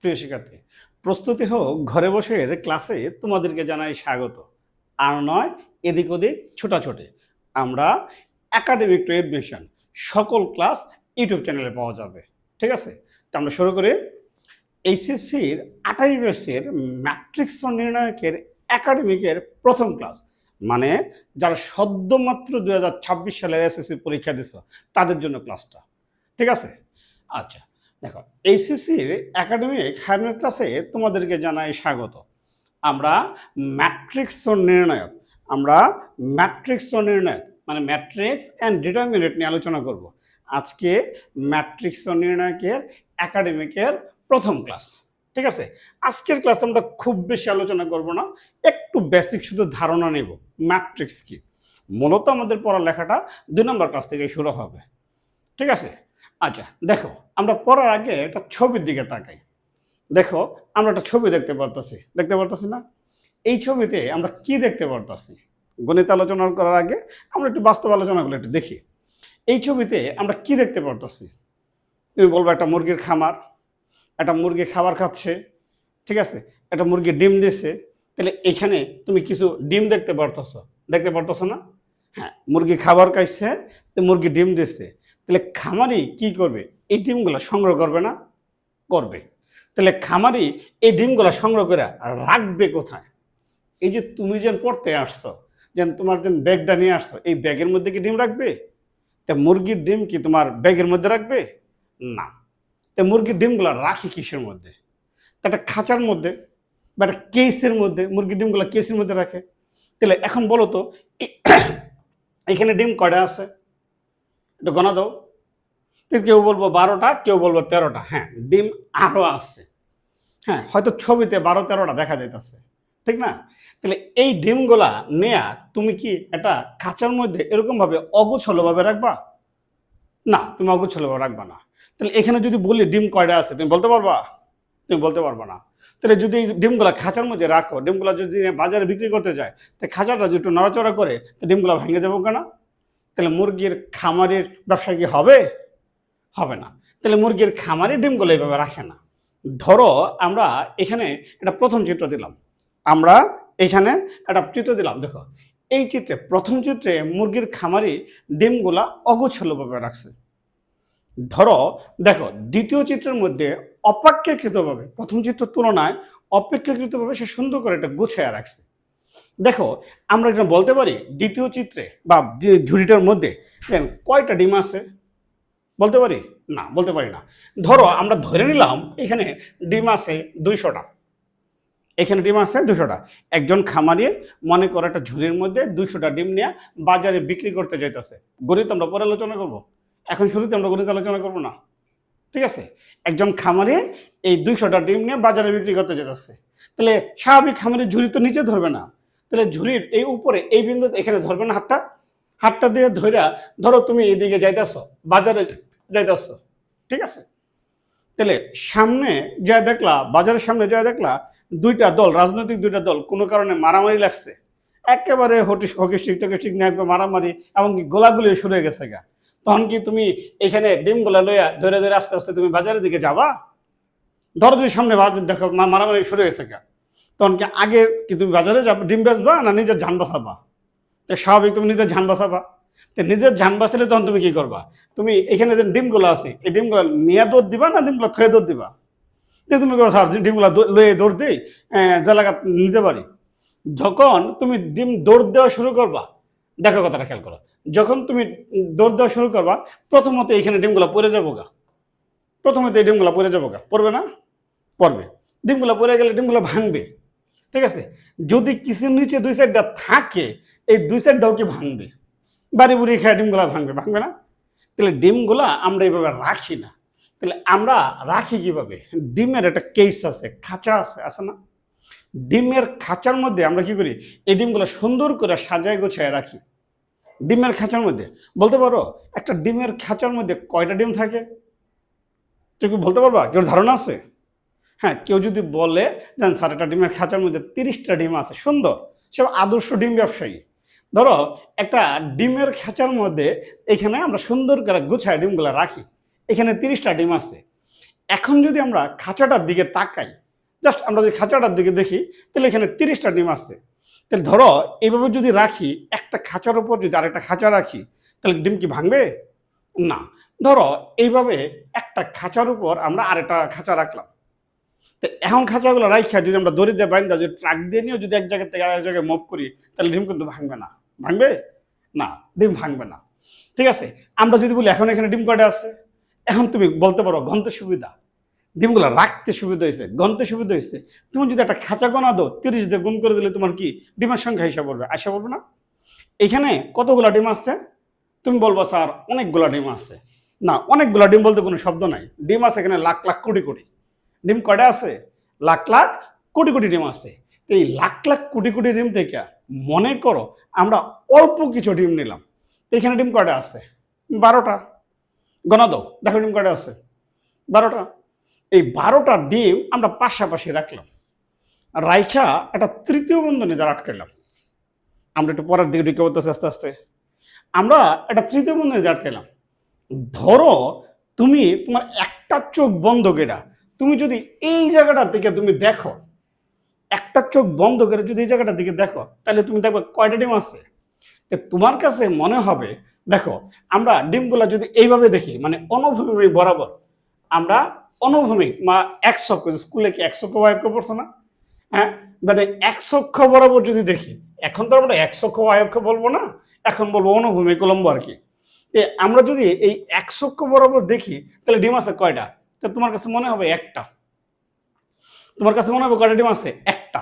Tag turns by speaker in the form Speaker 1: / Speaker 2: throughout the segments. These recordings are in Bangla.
Speaker 1: প্রিয় শিক্ষার্থী, প্রস্তুতি হোক ঘরে বসে ক্লাসে তোমাদেরকে জানাই স্বাগত। আর নয় এদিক ওদিক ছোটাছুটি। আমরা একাডেমিক টু এডমিশন সকল ক্লাস ইউটিউব চ্যানেলে পাওয়া যাবে। ঠিক আছে, তো আমরা শুরু করি। এইচএসসির 28 ব্যাচের ম্যাট্রিক্স নির্ণায়কের একাডেমিকের প্রথম ক্লাস, মানে যারা সদ্যমাত্র 2026 সালের এসএসসি পরীক্ষা দিচ্ছ তাদের জন্য ক্লাসটা। ঠিক আছে, আচ্ছা দেখো, এইচএসসির একাডেমিক হায়ার ক্লাসে তোমাদেরকে জানাই স্বাগত। আমরা ম্যাট্রিক্স নির্ণায়ক মানে ম্যাট্রিক্স অ্যান্ড ডিটারমিনেন্ট নিয়ে আলোচনা করব। আজকে ম্যাট্রিক্স নির্ণায়কের একাডেমিকের প্রথম ক্লাস। ঠিক আছে, আজকের ক্লাসে আমরা খুব বেশি আলোচনা করব না, একটু বেসিক শুধু ধারণা নেব ম্যাট্রিক্স কি। মূলত আমাদের পড়ালেখাটা 2 নম্বর ক্লাস থেকে শুরু হবে। ঠিক আছে, আচ্ছা দেখো, আমরা পড়ার আগে একটা ছবির দিকে তাকাই। দেখো, আমরা একটা ছবি দেখতে পারতেছি না? এই ছবিতে আমরা কি দেখতে পারতেছি? গণিত আলোচনা করার আগে আমরা একটু বাস্তব আলোচনাগুলো একটু দেখি। এই ছবিতে আমরা কি দেখতে পারতেছি? তুমি বলবো একটা মুরগির খামার, একটা মুরগি খাবার খাচ্ছে। ঠিক আছে, একটা মুরগি ডিম দিচ্ছে। তাহলে এখানে তুমি কিছু ডিম দেখতে পারতেছো না? হ্যাঁ, মুরগি খাবার খাইছে, তো মুরগি ডিম দিচ্ছে। তাহলে খামারি কি করবে? এই ডিমগুলো সংগ্রহ করবে না? করবে। তাহলে খামারি এই ডিমগুলো সংগ্রহ করে রাখবে কোথায়? এই যে তুমি যেন পড়তে আসছো, যেন তোমার যেন ব্যাগটা নিয়ে আসছো, এই ব্যাগের মধ্যে কি ডিম রাখবে? তা মুরগির ডিম কি তোমার ব্যাগের মধ্যে রাখবে? না। তা মুরগির ডিমগুলো রাখি কিসের মধ্যে? তা একটা খাঁচার মধ্যে বা একটা কেসের মধ্যে মুরগির ডিমগুলো কেসের মধ্যে রাখে। তাহলে এখন বলো তো, এখানে ডিম কয়টা আছে? এটা গোনা দাও। কেউ বলবো 12টা, কেউ বলবো 13টা। হ্যাঁ, ডিম আরো আছে। হ্যাঁ, হয়তো ছবিতে 12-13টা দেখা যাইতেছে, ঠিক না? তাহলে এই ডিমগুলা নেয়া তুমি কি একটা খাঁচার মধ্যে এরকম ভাবে অগোছালো ভাবে রাখবা? না, তুমি অগোছালো ভাবে রাখবা না। তাহলে এখানে যদি বলি ডিম কয়টা আছে, তুমি বলতে পারবা? তুমি বলতে পারবা না। তাহলে যদি ডিমগুলা খাঁচার মধ্যে রাখো, ডিমগুলা যদি বাজারে বিক্রি করতে যায়, তাহলে খাঁচাটা যদি একটু নড়াচড়া করে, তো ডিমগুলা ভেঙে যাবো কেন? তাহলে মুরগির খামারের ব্যবসা কি হবে? হবে না। তাহলে মুরগির খামারে ডিমগুলো এইভাবে রাখে না। ধরো আমরা এখানে একটা প্রথম চিত্র দিলাম, দেখো এই চিত্রে, প্রথম চিত্রে মুরগির খামারি ডিমগুলা অগোছালোভাবে রাখছে। ধরো দেখো দ্বিতীয় চিত্রের মধ্যে অপেক্ষাকৃতভাবে, প্রথম চিত্রের তুলনায় অপেক্ষাকৃতভাবে সে সুন্দর করে এটা গুছিয়ে রাখছে। দেখো, আমরা এটা বলতে পারি দ্বিতীয় চিত্রে বা ঝুড়িটার মধ্যে কয়টা ডিম আছে? বলতে পারি? না, বলতে পারি না। ধরো আমরা ধরে নিলাম এখানে ডিম আছে 200টা। এখানে ডিম আছে 200টা। একজন খামারি মনে করে একটা ঝুড়ির মধ্যে 200টা ডিম নিয়ে বাজারে বিক্রি করতে যাইতেছে। গণিত আমরা পরে আলোচনা করব, এখন শুরুতে আমরা গণিত আলোচনা করব না। ঠিক আছে, একজন খামারি এই 200টা ডিম নিয়ে বাজারে বিক্রি করতে যেতেছে। তাহলে স্বাভাবিক খামারের ঝুড়ি তো নিচে ধরবে না, তাহলে ঝুড়ির এই উপরে এই বিন্দুতে এখানে ধরবে না। হাতটা দিয়ে ধইরা ধরো তুমি এইদিকে যাইতেছো, বাজারে যাইতেছো। ঠিক আছে, তাহলে সামনে যা দেখলা, বাজারের সামনে যা দেখলা, রাজনৈতিক দুইটা দল কোনো কারণে মারামারি লাগছে। একেবারে হকিস্টিক নিয়ে একবার মারামারি, এমনকি গোলাগুলি শুরু হয়ে গেছে গা। তখন কি তুমি এখানে ডিমগুলা লইয়া ধরে ধরে আস্তে আস্তে তুমি বাজারের দিকে যাবা? ধরো যদি সামনে বাজার দেখো মারামারি শুরু হয়েছে গা, তখন কি আগে কি তুমি বাজারে যাবা, ডিম বেচবা না নিজের যান বাঁচাবা? তো স্বাভাবিক তুমি নিজের যান বাঁচাবা। তো নিজের যান বাঁচালে তখন তুমি কি করবা? তুমি এখানে যে ডিমগুলো আছে, এই ডিমগুলো নিয়ে দৌড় দিবা না ডিমগুলো থয়ে দৌড় দিবা? যে তুমি স্যার ডিমগুলো লয়ে দৌড় দিই, জায়গা নিতে পারি। যখন তুমি ডিম দৌড় দেওয়া শুরু করবা, দেখো কথাটা খেয়াল করো, যখন তুমি দৌড় দেওয়া শুরু করবা, প্রথমত এখানে ডিমগুলো পড়ে যাবো গা। পড়বে না? পড়বে। ডিমগুলো পড়ে গেলে ডিমগুলো ভাঙবে। ঠিক আছে, যদি কিছুর নিচে 2-4টা থাকে, এই 2-4টাও কি ভাঙবে? বাড়ি বুড়ি খেয়ে ডিমগুলা ভাঙবে না? তাহলে ডিমগুলা আমরা এইভাবে রাখি না। তাহলে আমরা রাখি কিভাবে? ডিমের একটা কেস আছে, খাঁচা আছে না? ডিমের খাঁচার মধ্যে আমরা কি করি? এই ডিমগুলো সুন্দর করে সাজায় গোছায় রাখি। ডিমের খাঁচার মধ্যে বলতে পারো একটা ডিমের খাঁচার মধ্যে কয়টা ডিম থাকে? কেউ বলতে পারবা? কেউ ধারণা আছে? হ্যাঁ, কেউ যদি বলে জান স্যার একটা ডিমের খাঁচার মধ্যে 30টা ডিম আছে, সুন্দর, সব আদর্শ ডিম ব্যবসায়ী। ধরো একটা ডিমের খাঁচার মধ্যে এখানে আমরা সুন্দর করে গুছায় ডিমগুলো রাখি, এখানে 30টা ডিম আছে। এখন যদি আমরা খাঁচাটার দিকে তাকাই, জাস্ট আমরা যদি খাঁচাটার দিকে দেখি, তাহলে এখানে 30টা ডিম আছে। তাহলে ধরো এইভাবে যদি রাখি, একটা খাঁচার উপর যদি আরেকটা খাঁচা রাখি, তাহলে ডিম কি ভাঙবে? না। ধরো এইভাবে একটা খাঁচার উপর আমরা আরেকটা খাঁচা রাখলাম, তো এখন খাঁচাগুলো রাখা যদি আমরা দড়ি দিয়ে বাইন্দা যদি ট্রাক দিয়ে নিয়েও যদি এক জায়গা থেকে আরেক জায়গায় মুভ করি, তাহলে ডিম কিন্তু ভাঙবে না। ভাঙবে না, ডিম ভাঙবে না। ঠিক আছে, আমরা যদি বলি এখন এখানে ডিম কয়টা আছে, এখন তুমি বলতে পারো গন্তে সুবিধা, ডিমগুলো রাখতে সুবিধা হয়েছে, গন্তে সুবিধা হয়েছে। তুমি যদি একটা খাঁচা গোনা দাও, 30 দিয়ে গুণ করে দিলে তোমার কি ডিমের সংখ্যা হিসাব করবে, আশা করবে না? এখানে কতগুলা ডিম আছে? তুমি বলবো স্যার অনেকগুলা ডিম আছে। না, অনেকগুলা ডিম বলতে কোনো শব্দ নাই। ডিম আছে এখানে লাখ লাখ কোটি কোটি। ডিম কয়টা আছে? লাখ লাখ কোটি কোটি ডিম আছে। তো এই লাখ লাখ কোটি কোটি ডিম থেকে মনে করো আমরা অল্প কিছু ডিম নিলাম, তো এখানে ডিম কয়টা আছে? 12টা। গণা দাও, দেখো ডিম কয়টা আছে? 12টা। এই 12টা ডিম আমরা পাশাপাশি রাখলাম, রাইখা একটা তৃতীয় বন্ধনী দ্বারা আটকাইলাম। আমরা একটু পরের দিকে ঢুকে পড়তেছি আস্তে আস্তে। আমরা একটা তৃতীয় বন্ধনী দ্বারা আটকাইলাম। ধরো তুমি তোমার একটা চোখ বন্ধ কেটা, তুমি যদি এই জায়গাটার দিকে তুমি দেখো, একটা চোখ বন্ধ করে যদি এই জায়গাটার দিকে দেখো, তাহলে তুমি দেখবে কয়টা ডিম আছে। তোমার কাছে মনে হবে, দেখো আমরা ডিমগুলা যদি এইভাবে দেখি, মানে অনুভূমিক বরাবর, আমরা অনুভূমিক একশক্ষ, স্কুলে কি একশক্ষ বায়ক্ষ পড়ছো না? হ্যাঁ, মানে একশক্ষ বরাবর যদি দেখি, এখন তো আমরা একশক্ষ বায়ক্ষ বলবো না, এখন বলবো অনুভূমিক উলম্ব আর কি। আমরা যদি এই একশক্ষ বরাবর দেখি, তাহলে ডিম আছে কয়টা? তো তোমার কাছে মনে হবে একটা। তোমার কাছে মনে হবে কয়টা ডিম আছে? একটা।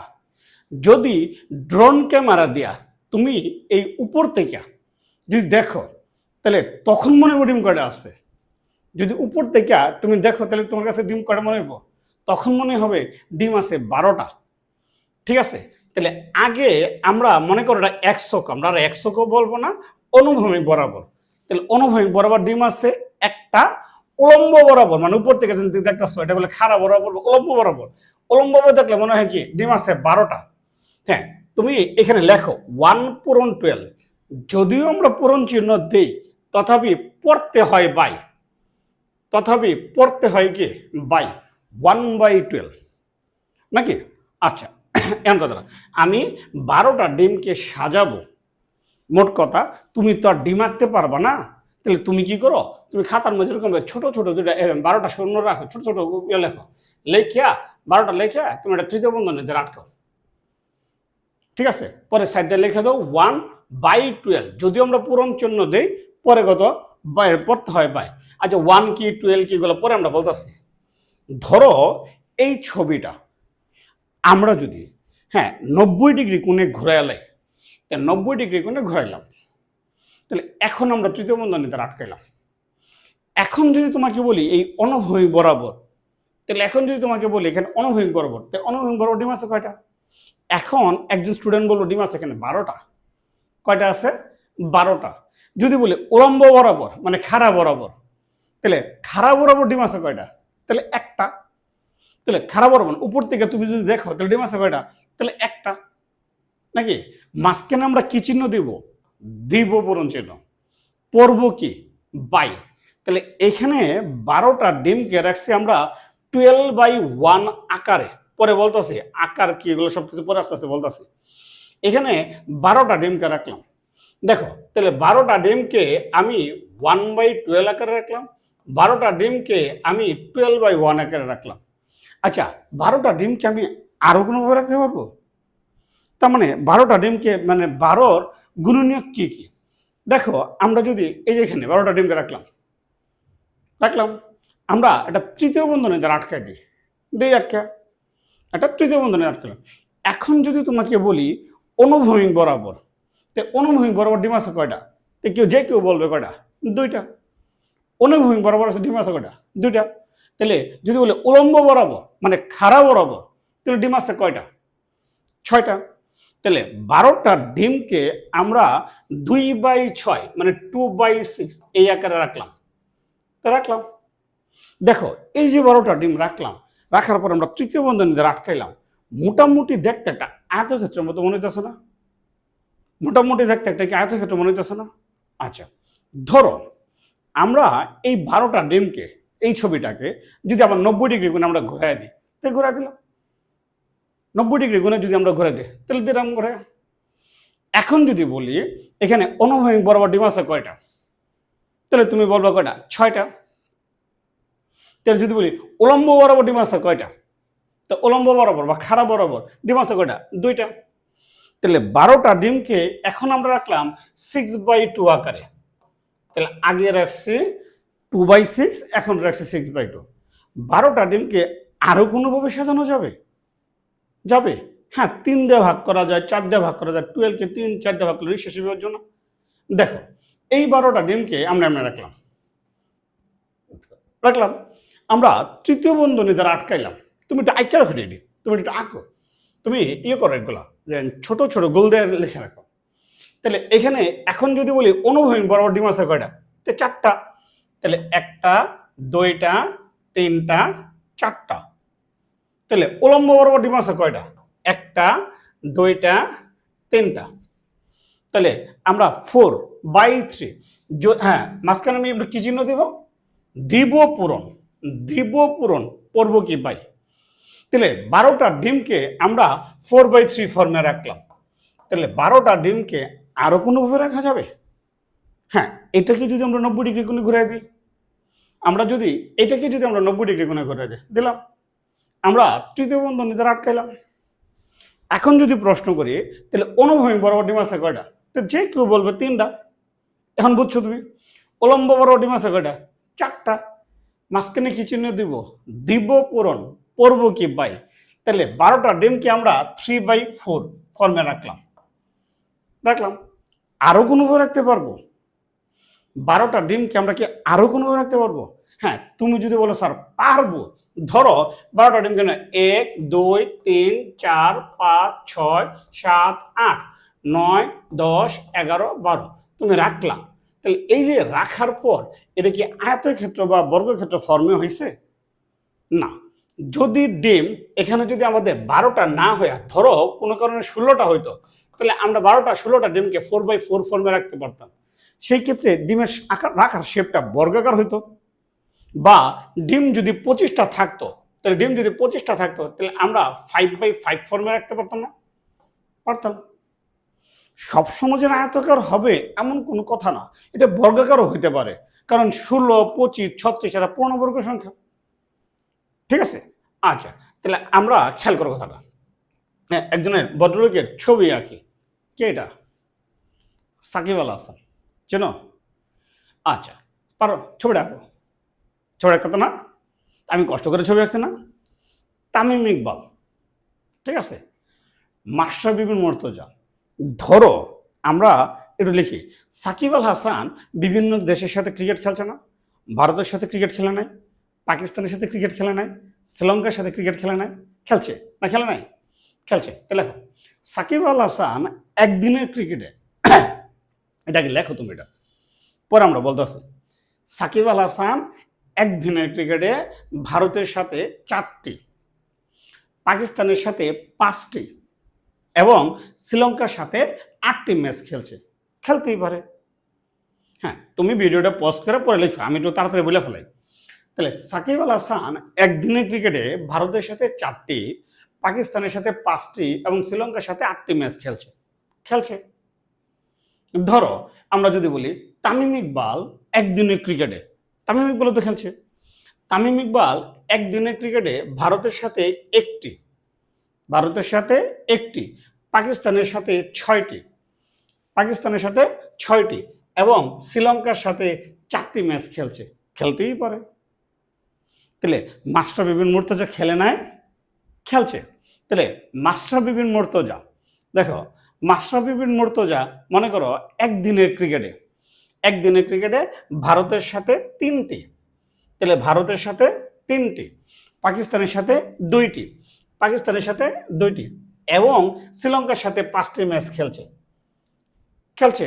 Speaker 1: যদি ড্রোন ক্যামেরা দিয়া তুমি এই উপর থেকে যদি দেখো, তাহলে তখন মনে হবে ডিম কয়টা আছে। যদি উপর থেকে তুমি দেখো, তাহলে তোমার কাছে ডিম কয়টা মনে হবে? তখন মনে হবে ডিম আছে 12টা। ঠিক আছে, তাহলে আগে আমরা মনে করো এটা একশক, আমরা আর একশক বলবো না, অনুভূমিক বরাবর। তাহলে অনুভূমিক বরাবর ডিম আছে একটা, উলম্ব বরাবর মানে উপর থেকে যদি দেখতেছো, এটা বলে খাড়া বরাবর, উলম্ব বরাবর। উলম্ব দেখলে মনে হয় কি ডিম আছে 12টা। হ্যাঁ, তুমি এখানে লেখো 1 পূরণ 12। যদিও আমরা পূরণ চিহ্ন দেই, তথাপি পড়তে হয় বাই, তথাপি পড়তে হয় কি বাই 1/12 নাকি? আচ্ছা, এমন কথা না, আমি 12টা ডিমকে সাজাবো। মোট কথা তুমি তো আর ডিম আঁকতে পারবা না, তাহলে তুমি কি করো, তুমি খাতার মধ্যে এরকম ছোট ছোট দুটা 12টা শূন্য রাখো, ছোট ছোট লেখো, লেখিয়া 12টা লেখা তুমি একটা তৃতীয় বন্ধনী দিয়ে আটকাও। ঠিক আছে, পরে সাইডে লিখে দাও 1/12। যদিও আমরা পূরণ চিহ্ন দেই, পরে কত পড়তে হয় বাই। আচ্ছা 1 কি 12 কি গুলো পরে আমরা বলতেছি। ধরো এই ছবিটা আমরা যদি 90 ডিগ্রি কোণে ঘুরাইলাই, 90 ডিগ্রি কোণে ঘুরাইলাম, তাহলে এখন আমরা তৃতীয় বন্ধনী দ্বারা আটকাইলাম। এখন যদি তোমাকে বলি এই অনুভূমিক বরাবর, তাহলে এখন যদি তোমাকে বলি এখানে অনুভূমিক বরাবর, তাহলে অনুভূমিক বরাবর ডিম আছে কয়টা? এখন একজন স্টুডেন্ট বললো ডিম আছে এখানে 12টা। কয়টা আছে? 12টা। যদি বলি উলম্ব বরাবর মানে খাড়া বরাবর, তাহলে খাড়া বরাবর ডিম আছে কয়টা? তাহলে একটা। তাহলে খাড়া বরাবর উপর থেকে তুমি যদি দেখো, তাহলে ডিম আছে কয়টা? তাহলে একটা নাকি? মাঝখানে আমরা কি চিহ্ন দিব? দিব পূরণ চিহ্ন। পড়ব কি বাই। তাহলে এখানে 12টা ডিমকে রাখছি আমরা 12/1 আকারে। পরে বলতেছি আকার কি, এগুলো সবকিছু পরে আস্তে আস্তে বলতেছি। এখানে 12টা ডিমকে রাখলাম। দেখো তাহলে 12টা ডিমকে আমি 1/12 আকারে রাখলাম, 12টা ডিমকে আমি 12/1 আকারে রাখলাম। আচ্ছা 12টা ডিমকে আমি আরো কোনোভাবে রাখতে পারবো? তার মানে 12টা ডিমকে মানে 12র গুণনীয়ক কি কি? দেখো আমরা যদি এই যে এখানে 12টা ডিমকে রাখলাম, আমরা একটা তৃতীয় বন্ধনী দ্বারা আটকাই দিই আটকা, একটা তৃতীয় বন্ধনী আটকালাম। এখন যদি তোমাকে বলি অনুভূমিক বরাবর, তো অনুভূমিক বরাবর ডিম আছে কয়টা? তো যে কেউ বলবে কয়টা? 2টা। অনুভূমিক বরাবর আছে ডিম আছে কয়টা? 2টা। তাহলে যদি বলে উলম্ব বরাবর মানে খাড়া বরাবর, তাহলে ডিম আছে কয়টা? 6টা। তাহলে 12টা ডিমকে আমরা 2/6 মানে 2/6 এই আকারে রাখলাম। দেখো এই যে 12টা ডিম রাখলাম, রাখার পর আমরা তৃতীয় বন্ধনী দ্বারা আটকাইলাম। মোটামুটি দেখতে একটা আয়তক্ষেত্রের মতো মনে হইতেছে না? মোটামুটি দেখতে একটা কি আয়তক্ষেত্র মনে হইতেছে না? আচ্ছা ধরো আমরা এই 12টা ডিমকে এই ছবিটাকে যদি আবার 90 ডিগ্রি গুণে আমরা ঘুরাই দিই, তাই ঘুরাই দিলাম। 90 ডিগ্রি গুণে যদি আমরা ঘুরাই দিই তাহলে দিলাম ঘুরে। এখন যদি বলি এখানে অনুভূমিক বরাবর ডিম আছে কয়টা, তাহলে তুমি বলবা কয়টা? 6টা। তাহলে যদি বলি উলম্ব বরাবর ডিম আছে কয়টা, তো উলম্ব বরাবর বা খাড়া বরাবর ডিম আছে কয়টা? 2টা। তাহলে 12টা ডিমকে এখন আমরা রাখলাম 6/2 আকারে। তাহলে আগে রাখছি 2/6, এখন রাখছি 6/2। 12টা ডিমকে আরো কোনোভাবে সাজানো যাবে? যাবে। হ্যাঁ, 3 দিয়ে ভাগ করা যায়, 4 দিয়ে ভাগ করা যায়। 12কে 3, 4 দিয়ে ভাগ করলে নিঃশেষ বিভাজ্য না? দেখো, এই 12টা ডিমকে আমরা রাখলাম। আমরা তৃতীয় বন্ধনী দ্বারা আটকাইলাম। তুমি একটু আঁকা রাখো রেডি, তুমি একটু আঁকো, তুমি করো এগুলা, যে ছোট ছোট গোল দিয়ে লিখে রাখো। তাহলে এখানে এখন যদি বলি অনুভূমিক বরাবর ডিম আছে কয়টা, তো 4টা। তাহলে 1টা, 2টা, 3টা, 4টা। তাহলে উলম্ব বরাবর ডিম আছে কয়টা? 1টা, 2টা, 3টা। তাহলে আমরা 4/3, হ্যাঁ মাঝখানে আমি কি চিহ্ন দেব? দিব পূরণ। দিব পূরণ পড়ব কি বাই। তাহলে 12টা ডিমকে আমরা 4/3 ফর্মে রাখলাম। তাহলে 12টা ডিমকে আরো কোনোভাবে রাখা যাবে? হ্যাঁ, এটাকে যদি আমরা 90 ডিগ্রি কোণে ঘুরে দিই, এটাকে যদি আমরা 90 ডিগ্রি কোণে ঘুরে দিলাম, আমরা তৃতীয় বন্ধনী দ্বারা আটকাইলাম। এখন যদি প্রশ্ন করি তাহলে অনুভূমিক বরাবর ডিম আছে কয়টা, তো যে কেউ বলবে 3টা। এখন বুঝছো তুমি? উলম্ব বরাবর ডিম আছে কয়টা? 4টা। মাঝখানে কি চিহ্ন দিব? দিব পূরণ পড়ব কি বাই। তাহলে 12টা ডিমকে আমরা 3/4 ফর্মে রাখলাম। আরো কোনোভাবে রাখতে পারবো? 12টা ডিমকে আমরা কি আরো কোনোভাবে রাখতে পারবো? হ্যাঁ, তুমি যদি বলো স্যার পারবো, ধরো 12টা ডিমকে 1, 2, 3, 4, 5, 6, 7, 8, 9, 10, 11, 12 তুমি রাখলা। তাহলে এই যে রাখার পর এটা কি আয়তক্ষেত্র বা বর্গক্ষেত্র ফর্মে হয়েছে? না। যদি ডিম এখানে যদি আমাদের 12টা না হয়ে ধরো কোনো কারণে 16টা হইতো, তাহলে আমরা 16টা ডিমকে 4/4 ফর্মে রাখতে পারতাম। সেই ক্ষেত্রে ডিমের রাখার শেপটা বর্গাকার হইতো। বা ডিম যদি 25টা থাকতো, তাহলে আমরা 5/5 ফর্মে রাখতে পারতাম না? পারতাম। সবসময় যে আয়তাকার হবে এমন কোনো কথা না, এটা বর্গাকারও হইতে পারে, কারণ 16, 25, 36 এরা পূর্ণবর্গ সংখ্যা। ঠিক আছে? আচ্ছা, তাহলে আমরা খেয়াল করো কথাটা। হ্যাঁ, একজনের ভদ্রলোকের ছবি আঁকি। কে এটা? সাকিব আল হাসান, চেনো? আচ্ছা, পারো ছবিটা আঁকো। ছবি আঁকতে না, আমি কষ্ট করে ছবি আঁকছি না? তামিম ইকবাল, ঠিক আছে, মাশরাফি বিন মুর্তজা। ধরো আমরা একটু লিখি, সাকিব আল হাসান বিভিন্ন দেশের সাথে ক্রিকেট খেলছে না? ভারতের সাথে ক্রিকেট খেলে নাই, পাকিস্তানের সাথে ক্রিকেট খেলে নাই, শ্রীলঙ্কার সাথে ক্রিকেট খেলে নাই? খেলছে না খেলে নাই? খেলছে। তাহলে লেখো সাকিব আল হাসান একদিনের ক্রিকেটে, এটাকে লেখো তুমি, এটা পরে আমরা বলতে পারছি। সাকিব আল হাসান একদিনের ক্রিকেটে ভারতের সাথে 4টি, পাকিস্তানের সাথে 5টি এবং শ্রীলঙ্কার সাথে 8টি ম্যাচ খেলছে। খেলতেই পারে। হ্যাঁ, তুমি ভিডিওটা পজ করে পরে লিখো, আমি একটু তাড়াতাড়ি বলে ফেলাই। তাহলে সাকিব আল হাসান একদিনের ক্রিকেটে ভারতের সাথে 4টি, পাকিস্তানের সাথে 5টি এবং শ্রীলঙ্কার সাথে 8টি ম্যাচ খেলছে। ধরো আমরা যদি বলি তামিম ইকবাল একদিনের ক্রিকেটে, তামিম ইকবালও তো খেলছে। তামিম ইকবাল একদিনের ক্রিকেটে ভারতের সাথে 1টি, পাকিস্তানের সাথে 6টি এবং শ্রীলঙ্কার সাথে 4টি ম্যাচ খেলতেই পারে। তাহলে মাশরাফি বিন মুর্তজা খেলে নাই? খেলছে। তাহলে মাশরাফি বিন মুর্তজা, দেখো মাশরাফি বিন মুর্তজা মনে করো একদিনের ক্রিকেটে ভারতের সাথে 3টি, তাহলে ভারতের সাথে 3টি, পাকিস্তানের সাথে 2টি এবং শ্রীলঙ্কার সাথে 5টি ম্যাচ খেলছে।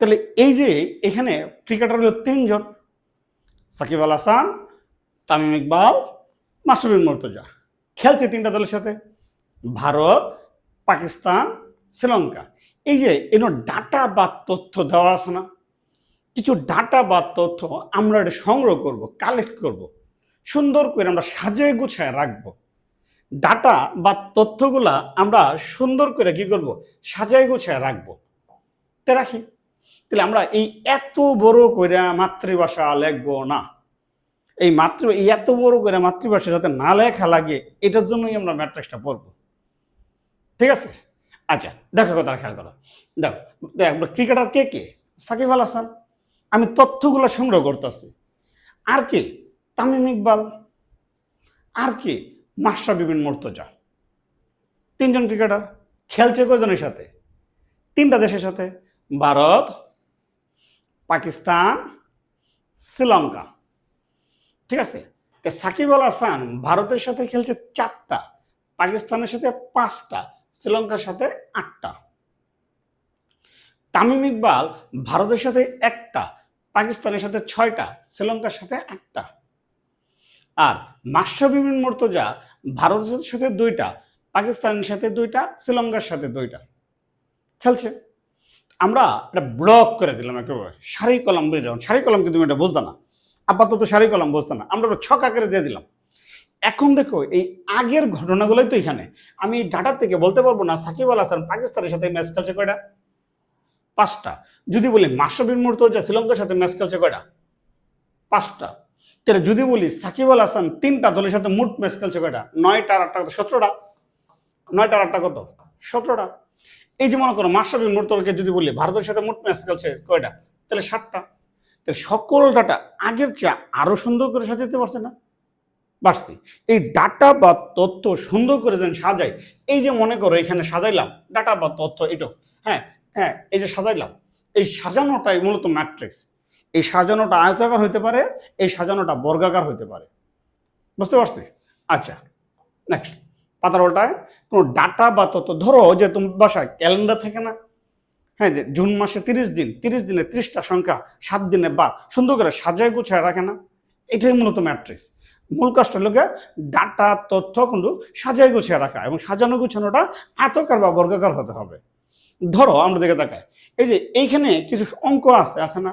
Speaker 1: তাহলে এই যে এখানে ক্রিকেটার হলো 3জন, সাকিব আল হাসান, তামিম ইকবাল, মাশরাফি বিন মুর্তজা, খেলছে 3টা দলের সাথে, ভারত, পাকিস্তান, শ্রীলঙ্কা। এই যে ডাটা বা তথ্য দেওয়া আছে না, কিছু ডাটা বা তথ্য আমরা এটা সংগ্রহ করব, কালেক্ট করব, সুন্দর করে আমরা সাজিয়ে গুছায় রাখবো। ডাটা বা তথ্যগুলা আমরা সুন্দর করে কি করব, সাজিয়ে গুছায় রাখবো। তে রাখি। তাহলে আমরা এই এত বড় করে মাতৃভাষা লিখবো না, এই এত বড় করে মাতৃভাষা যাতে না লেখা লাগে, এটার জন্যই আমরা ম্যাট্রিক্সটা পড়বো। ঠিক আছে? আচ্ছা, দেখো কথা খেয়াল করো। দেখো, ক্রিকেটার কে কে? সাকিব আল হাসান। আমি তথ্যগুলো সংগ্রহ করতেছি। আর কে? তামিম ইকবাল। আর কে? মাশরাফি বিন মুর্তজা। তিনজন ক্রিকেটার খেলছে কয়জনের সাথে? তিনটা দেশের সাথে, ভারত, পাকিস্তান, শ্রীলঙ্কা। ঠিক আছে? সাকিব আল হাসান ভারতের সাথে খেলছে 4টা, পাকিস্তানের সাথে 5টা, শ্রীলঙ্কার সাথে 8টা। তামিম ইকবাল ভারতের সাথে 1টা, পাকিস্তানের সাথে 6টা, শ্রীলঙ্কার সাথে 8টা। আর মাশরাফি বিন মুর্তজা ভারতের সাথে 2টা, পাকিস্তানের সাথে 2টা, শ্রীলঙ্কার সাথে 2টা খেলছে। আমরা এটা ব্লক করে দিলাম একেবারে, সারি কলাম বুঝে দিলাম। সারি কলাম কিন্তু তুমি এটা বুঝতে না, আপাতত সারি কলাম বুঝতে না, আমরা ছক আকারে দিয়ে দিলাম। এখন দেখো, এই আগের ঘটনাগুলোই তো এখানে। আমি ডাটা থেকে বলতে পারবো না সাকিব আল হাসান পাকিস্তানের সাথে ম্যাচ খেলছে কয়টা? 5টা। যদি বলি মাশরাফি বিন মুর্তজা শ্রীলঙ্কার সাথে ম্যাচ খেলছে কয়টা? 5টা। তাহলে যদি বলি সাকিব আল হাসান 3টা দলের সাথে মোট ম্যাচ খেলছে কয়টা? 9টা আর 8টা কত? 17টা। 9টা আর 8টা কত? 17টা। এই যে মনে করো মাশরাফি বিন মুর্তজাকে যদি বলি ভারতের সাথে মোট ম্যাচ খেলছে কয়টা? তাহলে 7টা। তাহলে সকল ডাটা আগের চেয়ে আরো সুন্দর করে সাজাতে পারছে না? পারছি। এই ডাটা বা তথ্য সুন্দর করে যেন সাজাই, এই যে মনে করো এখানে সাজাইলাম ডাটা বা তথ্য, এটা হ্যাঁ হ্যাঁ, এই যে সাজাইলাম, এই সাজানোটাই মূলত ম্যাট্রিক্স। এই সাজানোটা আয়তাকার হইতে পারে, এই সাজানোটা বর্গাকার হইতে পারে। বুঝতে পারছি? আচ্ছা, নেক্সট। পাতার ওল্টায় কোনো ডাটা বা তথ্য, ধরো যে তোমার বাসায় ক্যালেন্ডার থাকে না, হ্যাঁ, যে জুন মাসে 30 দিন, 30 দিনে 30টা সংখ্যা, 7 দিনে বা সুন্দর করে সাজায় গুছায় রাখে না, এটাই মূলত ম্যাট্রিক্স। মূল কাজটা হলো ডাটা তথ্য কিন্তু সাজায় গুছিয়ে রাখা, এবং সাজানো গুছানোটা আয়তাকার বা বর্গাকার হতে হবে। ধরো আমরা দিকে তাকাই, এই যে এইখানে কিছু অঙ্ক আছে না?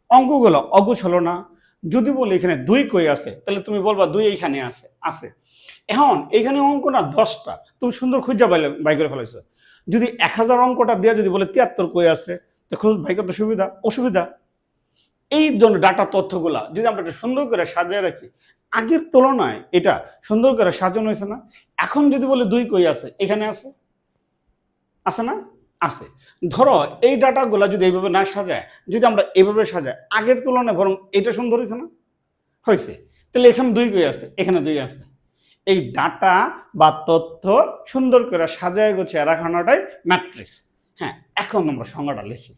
Speaker 1: অঙ্কগুলো অগুছালো না? যদি বলি এখানে 2 কই আছে, তাহলে তুমি বলবা 2 এইখানে আছে। এখন এইখানে অঙ্ক না 10টা, তুমি সুন্দর খুঁজা বাই করে ফেলাইছো। যদি 1000 অঙ্কটা দিয়ে যদি বলে 73 কই আছে, তো খুঁজ বাই করতে অসুবিধা। এই ধরনের ডাটা তথ্যগুলা যদি আমরা একটু সুন্দর করে সাজিয়ে রাখি, আগের তুলনায় এটা সুন্দর করে সাজানো হয়েছে না? এখন যদি বলে 2 কই আছে, এখানে আছে না? আছে। ধরো এই ডাটাগুলা যদি এইভাবে না সাজায়, যদি আমরা এইভাবে সাজাই, আগের তুলনায় বরং এটা সুন্দর হয়েছে না? হয়েছে। তাহলে এখানে 2 কই আছে, এখানে 2 আছে। এই ডাটা বা তথ্য সুন্দর করে সাজায় গুছিয়ে রাখানোটাই ম্যাট্রিক্স। হ্যাঁ, এখন আমরা সংজ্ঞাটা লিখি।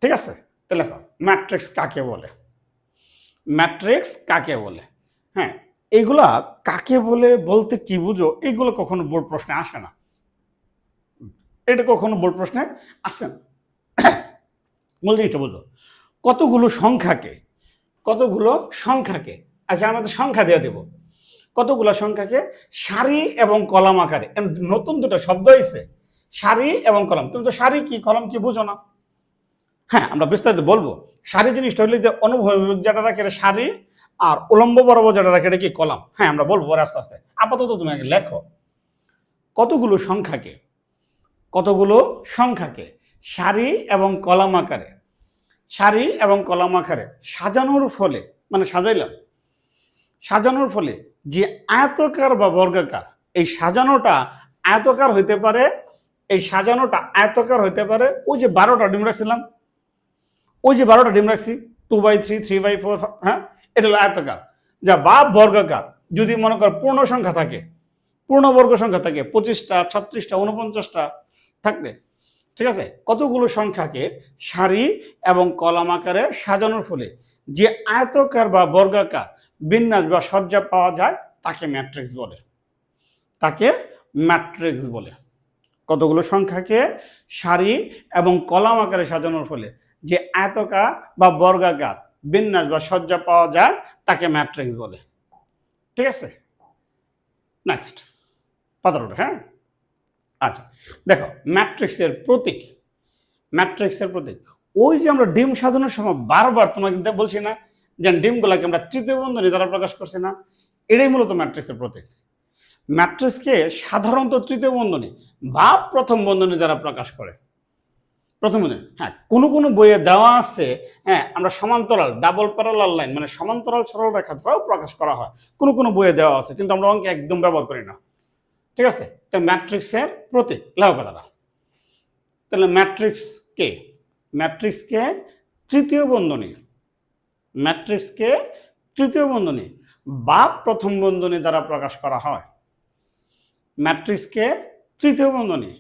Speaker 1: ঠিক আছে? তাহলে লেখো, ম্যাট্রিক্স কাকে বলে? ম্যাট্রিক্স কাকে বলে? হ্যাঁ, এগুলা কাকে বলে বলতে কি বুঝো, এগুলো কখনো বোর্ড প্রশ্নে আসে না। এটা কখনো বোর্ড প্রশ্নে আসে না। মূল জিনিসটা বুঝো, কতগুলো সংখ্যাকে আচ্ছা, আমাদের সংখ্যা দিয়ে দেব, কতগুলো সংখ্যাকে সারি এবং কলাম আকারে, নতুন দুটো শব্দ হয়েছে, সারি এবং কলাম। তুমি তো সারি কি কলাম কি বুঝো না। হ্যাঁ, আমরা বিস্তারিত বলবো। সারি জিনিসটা হলে যে অনুভূমিক যেটা রাখে এটা সারি, আর উলম্ব বরাবর যেটা রাখে এটা কি কলাম। হ্যাঁ, আমরা বলবো আস্তে আস্তে। আপাতত তুমি আগে লেখো, কতগুলো সংখ্যাকে সারি এবং কলাম আকারে সাজানোর ফলে, মানে সাজানোর ফলে যে আয়তাকার বা বর্গাকার, এই সাজানোটা আয়তাকার হইতে পারে। ওই যে 12টা ডিম রাখছিলাম, 2/3, 3/4, হ্যাঁ, এটা হলো আয়তাকার। যা বা বর্গাকার যদি মনে কর পূর্ণ বর্গ সংখ্যা থাকে 25টা, 36টা, 49টা থাকলে, ঠিক আছে, কতগুলো সংখ্যাকে সারি এবং কলাম আকারে সাজানোর ফলে যে আয়তাকার বা বর্গাকার বিন্যাস বা সজ্জা পাওয়া যায়, তাকে ম্যাট্রিক্স বলে। কতগুলো সংখ্যাকে সারি এবং কলাম আকারে সাজানোর ফলে যে আয়তাকার বা বর্গাকার বিন্যাস বা সজ্জা পাওয়া যায়, তাকে ম্যাট্রিক্স বলে। ঠিক আছে? নেক্সট, পাতাটা। হ্যাঁ, আচ্ছা, দেখো ম্যাট্রিক্সের প্রতীক ওই যে আমরা ডিম সাজানোর সময় বারবার তোমাকে বলছি না যে ডিমগুলাকে আমরা তৃতীয় বন্ধনী দ্বারা প্রকাশ করছি না, এটাই মূলত ম্যাট্রিক্সের প্রতীক। ম্যাট্রিক্সকে সাধারণত তৃতীয় বন্ধনী বা প্রথম বন্ধনী দ্বারা প্রকাশ করে। প্রথম বন্ধনী, হ্যাঁ, কোনো বইয়ে দেওয়া আছে, হ্যাঁ, আমরা সমান্তরাল ডাবল প্যারালাল লাইন মানে সমান্তরাল সরল রেখা দ্বারাও প্রকাশ করা হয়, কোনো বইয়ে দেওয়া আছে, কিন্তু আমরা অঙ্কে একদম ব্যবহার করি না। ঠিক আছে, তাই ম্যাট্রিক্সের প্রতীক লেখা কথাটা। তাহলে ম্যাট্রিক্সকে তৃতীয় বন্ধনী, ম্যাট্রিক্সকে তৃতীয় বন্ধনী বা প্রথম বন্ধনী দ্বারা প্রকাশ করা হয়। ম্যাট্রিক্সকে তৃতীয় বন্ধনী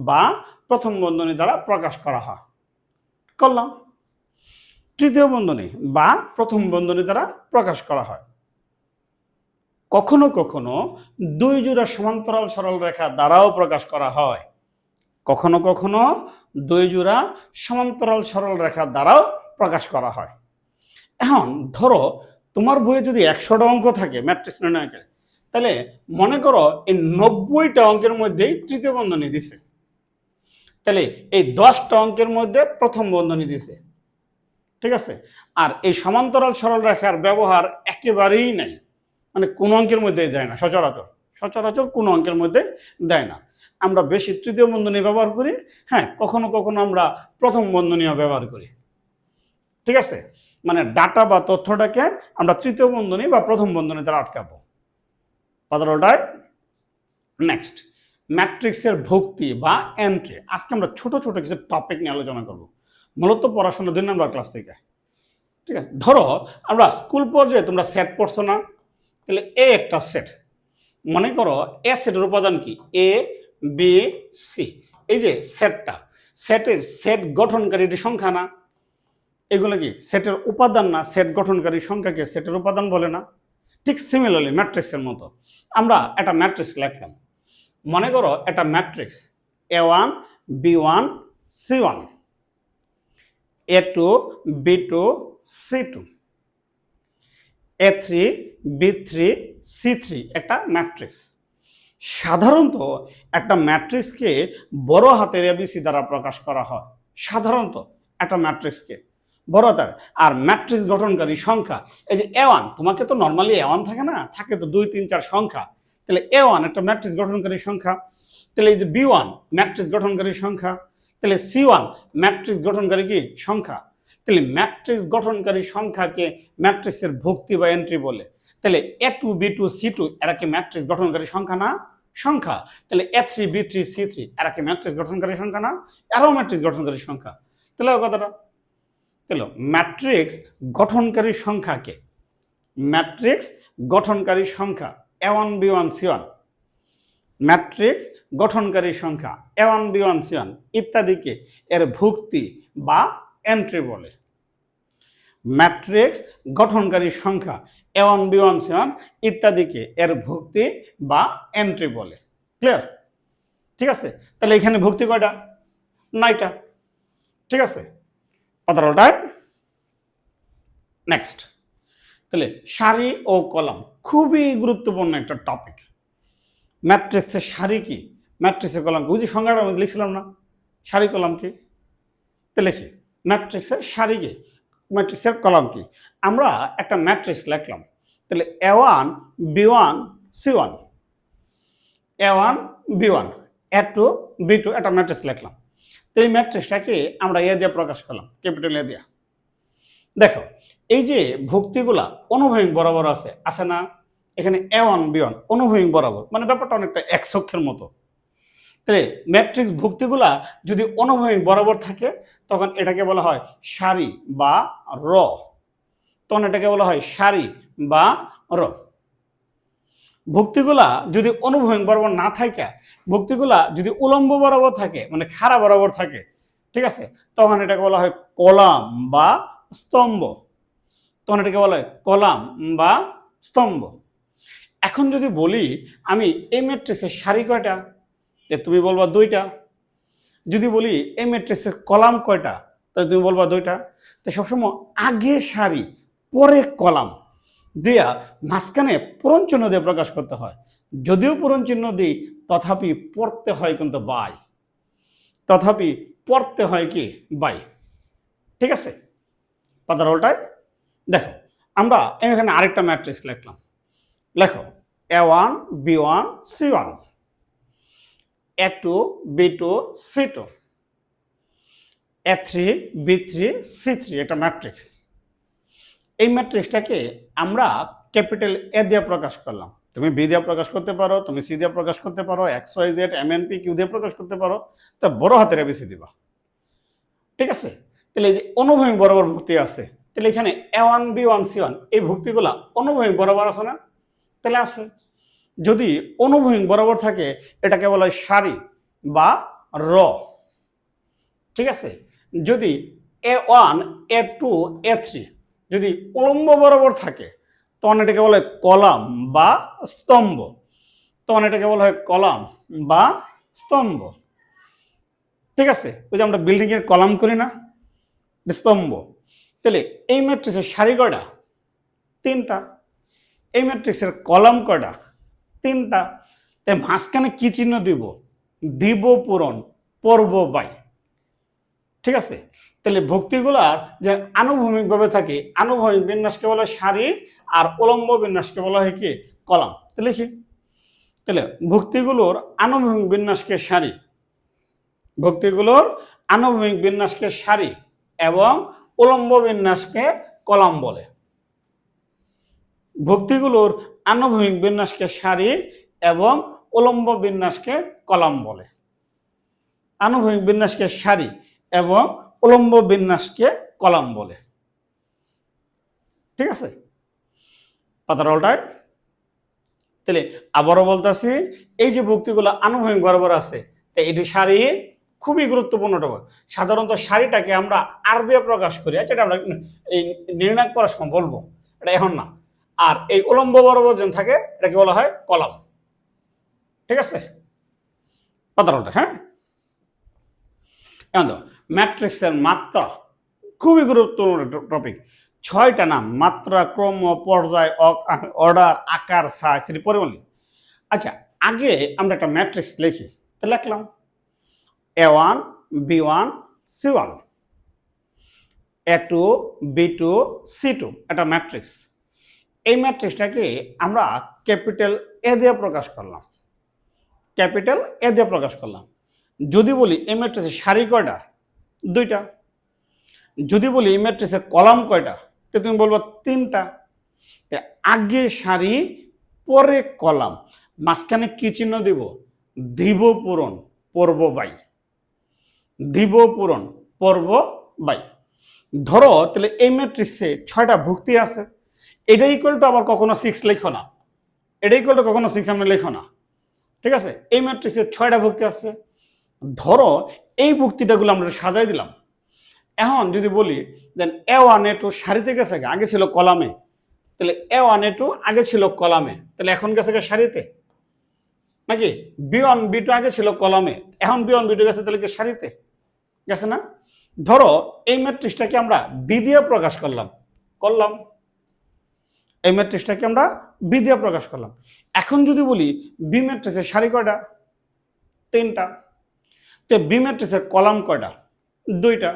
Speaker 1: বা প্রথম বন্ধনী দ্বারা প্রকাশ করা হয়। করলাম, তৃতীয় বন্ধনী বা প্রথম বন্ধনী দ্বারা প্রকাশ করা হয়। কখনো কখনো দুই জোড়া সমান্তরাল সরল রেখা দ্বারাও প্রকাশ করা হয়। কখনো কখনো দুই জোড়া সমান্তরাল সরল রেখা দ্বারাও প্রকাশ করা হয়। এখন ধরো তোমার বইয়ে যদি 100টা অঙ্ক থাকে ম্যাট্রিক্স নির্ণয়কের, তাহলে মনে করো এই 90টা অঙ্কের মধ্যেই তৃতীয় বন্ধনী দিছে, তাহলে এই 10টা অঙ্কের মধ্যে প্রথম বন্ধনী দিছে। ঠিক আছে, আর এই সমান্তরাল সরল রেখার ব্যবহার একেবারেই নাই, মানে কোন অঙ্কের মধ্যে দেয় না, সচরাচর কোন অঙ্কের মধ্যে দেয় না। আমরা বেশি তৃতীয় বন্ধনী ব্যবহার করি, হ্যাঁ, কখনো কখনো আমরা প্রথম বন্ধনীও ব্যবহার করি। ঠিক আছে, মানে ডাটা বা তথ্যটাকে আমরা তৃতীয় বন্ধনী বা প্রথম বন্ধনী দ্বারা আটকাবো। পাতারোটায় নেক্সট, ম্যাট্রিক্সের ভুক্তি বা এন্ট্রি। আজকে আমরা ছোট কিছু টপিক নিয়ে আলোচনা করব, মূলত পড়াশোনা 2 নম্বর ক্লাস থেকে। ঠিক আছে, ধরো আমরা স্কুল পর্যায়ে তোমরা সেট পড়ছো না, তাহলে এ একটা সেট, মনে করো এ সেটের উপাদান কি, এ বি সি। এই যে সেটটা, সেটের সেট গঠনকারী সংখ্যা না, এগুলো কি সেটের উপাদান না? সেট গঠনকারী সংখ্যাকে সেটের উপাদান বলে না? ঠিক সিমিলারলি ম্যাট্রিক্সের মতো আমরা একটা ম্যাট্রিক্স লিখলাম। মনে করো একটা matrix A1 B1 C1, A2 B2 C2, A3 B3 C3, একটা ম্যাট্রিক্স। সাধারণত একটা ম্যাট্রিক্সকে বড় হাতের ABC দ্বারা প্রকাশ করা হয়। সাধারণত একটা ম্যাট্রিক্সকে বড় হাতের, আর ম্যাট্রিক্স গঠনকারী সংখ্যা, এই যে A1, তোমাকে তো নর্মালি A1 থাকে না, থাকে তো 2 3 4 সংখ্যা, তাহলে A1 একটা ম্যাট্রিক্স গঠনকারী সংখ্যা। তাহলে এই যে B1 ম্যাট্রিক্স গঠনকারী সংখ্যা, তাহলে C1 ম্যাট্রিক্স গঠনকারী কি সংখ্যা। তাহলে ম্যাট্রিক্স গঠনকারী সংখ্যাকে ম্যাট্রিক্সের ভুক্তি বা এন্ট্রি বলে। তাহলে A2 B2 C2 এরা কি ম্যাট্রিক্স গঠনকারী সংখ্যা না? সংখ্যা। তাহলে A3 B3 C3 এরা কি ম্যাট্রিক্স গঠনকারী সংখ্যা না? এরাও ম্যাট্রিক্স গঠনকারী সংখ্যা। তাহলে কথাটা, তাহলে ম্যাট্রিক্স গঠনকারী সংখ্যাকে, ম্যাট্রিক্স গঠনকারী সংখ্যা A1 B1 C1, ম্যাট্রিক্স গঠনকারী সংখ্যা A1 B1 C1 ইত্যাদিকে এর ভুক্তি বা এন্ট্রি বলে। ম্যাট্রিক্স গঠনকারী সংখ্যা A1 B1 C1 ইত্যাদিকে এর ভুক্তি বা এন্ট্রি বলে। ক্লিয়ার? ঠিক আছে, তাহলে এখানে ভুক্তি কয়টা? 9টা। ঠিক আছে, 15টায় নেক্সট। তাহলে সারি ও কলাম খুবই গুরুত্বপূর্ণ একটা টপিক। ম্যাট্রিক্সের সারি কি, ম্যাট্রিক্সের কলাম কি? ওই যে সংজ্ঞাটা আমি লিখছিলাম না, সারি কলাম কি, তো লিখি ম্যাট্রিক্সের সারি কি, ম্যাট্রিক্সের কলাম কি। আমরা একটা ম্যাট্রিক্স লিখলাম, তাহলে A1 B1 C1, A1 B1 A2 B2 একটা ম্যাট্রিক্স লিখলাম। তো এই ম্যাট্রিক্সটাকে আমরা এ দিয়ে প্রকাশ করলাম, ক্যাপিটাল এ দিয়ে। দেখো এই যে ভুক্তিগুলা অনুভূমিক বরাবর আছে না? এখানে A1 B1 অনুভূমিক বরাবর, মানে ব্যাপারটা অনেকটা এক অক্ষের মতো। তাহলে ম্যাট্রিক্স ভুক্তিগুলা যদি অনুভূমিক বরাবর থাকে তখন এটাকে বলা হয় সারি বা র, তখন এটাকে বলা হয় সারি বা র। ভুক্তিগুলা যদি অনুভূমিক বরাবর না থাকে, ভুক্তিগুলা যদি উলম্ব বরাবর থাকে, মানে খাড়া বরাবর থাকে, ঠিক আছে, তখন এটাকে বলা হয় কলাম বা স্তম্ভ, তখন এটাকে বলা হয় কলাম বা স্তম্ভ। এখন যদি বলি আমি এই ম্যাট্রিক্সের সারি কয়টা, যে তুমি বলবা 2টা। যদি বলি এই ম্যাট্রিক্সের কলাম কয়টা, তাহলে তুমি বলবা 2টা। তো সবসময় আগে সারি পরে কলাম দিয়া মাঝখানে পূরণচিহ্ন দিয়ে প্রকাশ করতে হয়। যদিও পূরণচিহ্ন দিই তথাপি পড়তে হয় কিন্তু বাই, তথাপি পড়তে হয় কি বাই। ঠিক আছে, পাতার উল্টায় দেখো আমরা এখানে আরেকটা ম্যাট্রিক্স লিখলাম। লেখো A1 B1 C1, A2 B2 C2, A3 B3 C3, এটা ম্যাট্রিক্স। এই ম্যাট্রিক্সটাকে আমরা ক্যাপিটাল এ দিয়ে প্রকাশ করলাম। তুমি বি দিয়ে প্রকাশ করতে পারো, তুমি সি দিয়ে প্রকাশ করতে পারো, X Y Z M N P Q দিয়ে প্রকাশ করতে পারো, তা বড় হাতের এবিসি দিবা। ঠিক আছে, তাহলে এই যে অনুভূমিক বরাবর ভুক্তি আছে, তাহলে এখানে A1 B1 C1 এই ভুক্তিগুলা অনুভূমিক বরাবর আছে না? তাহলে আছে। যদি অনুভূমিক বরাবর থাকে এটাকে বলা হয় সারি বা র। ঠিক আছে, যদি A1 A2 A3 যদি উলম্ব বরাবর থাকে তখন এটাকে বলা হয় কলাম বা স্তম্ভ। তখন এটাকে বলা হয় কলাম বা স্তম্ভ। ঠিক আছে, ওই যে আমরা বিল্ডিং এর কলাম করি না, স্তম্ভ। তাহলে এই ম্যাট্রিক্সের সারি কয়টা? 3টা। এই ম্যাট্রিক্সের কলাম কয়টা? 3টা। তাই মাঝখানে কি চিহ্ন দিব? দিব পূরণ, পর্ব বাই। ঠিক আছে, তাহলে ভুক্তিগুলার যে আনুভূমিকভাবে থাকে, আনুভূমিক বিন্যাসকে বলা হয় সারি, আর উলম্ব বিন্যাসকে বলা হয় কি? কলাম। তাহলে লিখি, তাহলে ভুক্তিগুলোর আনুভূমিক বিন্যাসকে সারি, ভুক্তিগুলোর আনুভূমিক বিন্যাসকে সারি এবং উলম্ব বিন্যাসকে কলাম বলে। ভুক্তিগুলোর আনুভূমিক বিন্যাসকে সারি এবং উলম্ব বিন্যাসকে কলাম বলে। আনুভূমিক বিন্যাসকে সারি এবং উলম্ব বিন্যাসকে কলাম বলে। ঠিক আছে, পাতার উল্টায়। তাহলে আবারও বলতেছি, এই যে ভুক্তিগুলো আনুভূমিক বরাবর আছে, তাই এটি সারি খুবই গুরুত্বপূর্ণ টপিক। সাধারণত সারিটাকে আমরা আর দিয়ে প্রকাশ করি, এটা আমরা এই নির্ণয় করার সময় বলবো, এটা এখন না। আর এই উলম্ব বরাবর যেন থাকে এটাকে বলা হয় কলাম। ঠিক আছে, পাতার উল্টা। হ্যাঁ, এখন ম্যাট্রিক্সের মাত্রা খুবই গুরুত্বপূর্ণ টপিক। 6টা নাম: মাত্রা, ক্রম, পর্যায়, অর্ডার, আকার, সাইজ, এটি পরে বলি। আচ্ছা, আগে আমরা একটা ম্যাট্রিক্স লিখি। তো লিখলাম A1 B1 C1, A2 B2 C2, এটা ম্যাট্রিক্স। এই ম্যাট্রিক্সটাকে আমরা ক্যাপিটাল এ দিয়ে প্রকাশ করলাম, ক্যাপিটাল এ দিয়ে প্রকাশ করলাম। যদি বলি এই ম্যাট্রিক্সের সারি কয়টা? 2টা। যদি বলি এই ম্যাট্রিক্সের কলাম কয়টা? তো তুমি বলবো 3টা। আগে সারি পরে কলাম, মাঝখানে কি চিহ্ন দিব? দিব পূরণ, পর্ব বাই। দিব পূরণ, পর্ব বাই। ধরো তাহলে এই ম্যাট্রিক্সে 6টা ভুক্তি আছে, এটা ইকুয়াল টু আবার কখনো 6 লেখো না, এটা ইকুয়াল টু কখনো 6 আমরা লেখো না। ঠিক আছে, এই ম্যাট্রিক্সে 6টা ভুক্তি আছে। ধরো এই ভুক্তিটাগুলো আমরা সাজাই দিলাম। এখন যদি বলি দেন A1 A2 সারিতে গেছে, আগে ছিল কলামে, তাহলে A1 A2 আগে ছিল কলামে, তাহলে এখন গেছে সারিতে নাকি? B1 B2 আগে ছিল কলামে, এখন B1 B2 গেছে, তাহলে কি সারিতে গেছে না? ধরো এই ম্যাট্রিক্সটাকে আমরা বি দিয়ে প্রকাশ করলাম, এই ম্যাট্রিক্সটাকে আমরা বি দিয়ে প্রকাশ করলাম। এখন যদি বলি বি ম্যাট্রিক্সের সারি কয়টা? 3টা। তো বি ম্যাট্রিক্সের কলাম কয়টা? 2টা।